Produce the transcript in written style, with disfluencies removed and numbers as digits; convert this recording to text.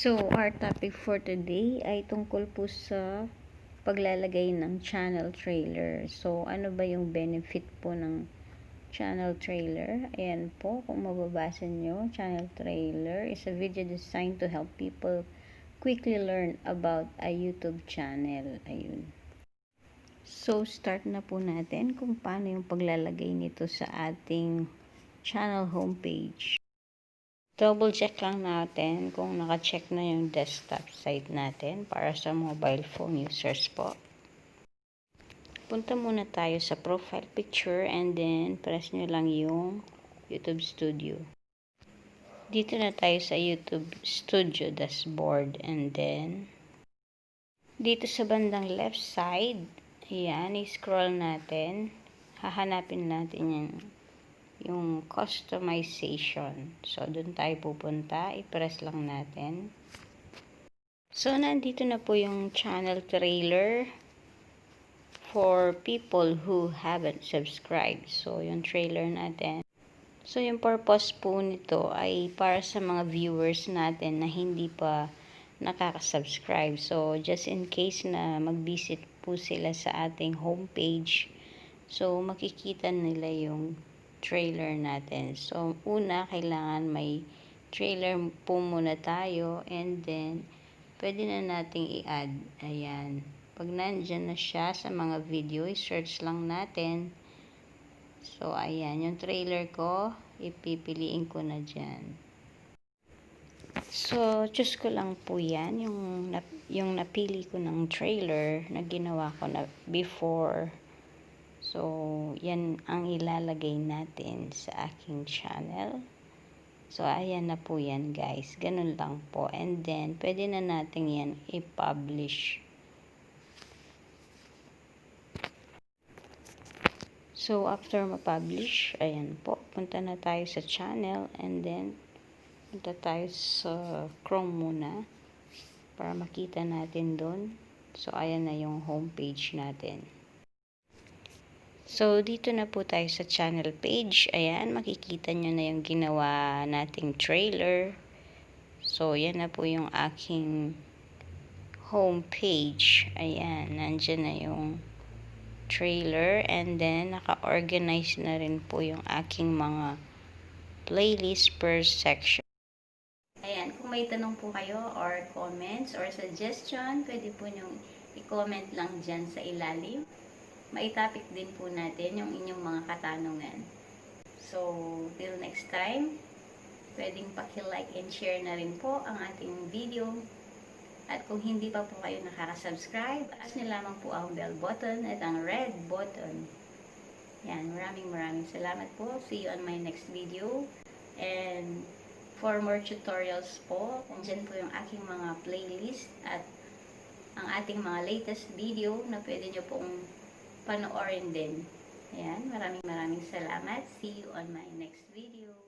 So, our topic for today ay tungkol po sa paglalagay ng channel trailer. So, ano ba yung benefit po ng channel trailer? Ayan po, kung mababasa nyo, channel trailer is a video designed to help people quickly learn about a YouTube channel. Ayun. So, start na po natin kung paano yung paglalagay nito sa ating channel homepage. Double check lang natin kung naka-check na yung desktop site natin para sa mobile phone users po. Punta muna tayo sa profile picture and then press nyo lang yung YouTube Studio. Dito na tayo sa YouTube Studio dashboard and then dito sa bandang left side, ayan, i-scroll natin. Hahanapin natin yung customization. So, doon tayo pupunta. I-press lang natin. So, nandito na po yung channel trailer for people who haven't subscribed. So, yung trailer natin. So, yung purpose po nito ay para sa mga viewers natin na hindi pa nakaka-subscribe. So, just in case na mag-visit po sila sa ating homepage, so, makikita nila yung trailer natin. So, una, kailangan may trailer po muna tayo and then, pwede na nating i-add. Ayan. Pag nandyan na siya sa mga video, i-search lang natin. So, ayan. Yung trailer ko, ipipiliin ko na dyan. So, choose ko lang po yan. Yung napili ko ng trailer na ginawa ko na before. So, yan ang ilalagay natin sa aking channel. So, ayan na po yan guys. Ganun lang po. And then, pwede na natin yan i-publish. So, after ma-publish, ayan po. Punta na tayo sa channel. And then, punta tayo sa Chrome muna. Para makita natin doon. So, ayan na yung homepage natin. So, dito na po tayo sa channel page. Ayan, makikita nyo na yung ginawa nating trailer. So, yan na po yung aking home page. Ayan, nandyan na yung trailer. And then, naka-organize na rin po yung aking mga playlist per section. Ayan, kung may tanong po kayo or comments or suggestion, pwede po nyo i-comment lang dyan sa ilalim. Maitapik din po natin yung inyong mga katanungan. So, till next time, pwedeng paki-like and share na rin po ang ating video. At kung hindi pa po kayo nakaka-subscribe, as nyo lamang po ang bell button at ang red button. Yan, maraming salamat po. See you on my next video. And for more tutorials po, nandyan po yung aking mga playlist at ang ating mga latest video na pwede nyo pong panoorin din. Ayan, maraming salamat. See you on my next video.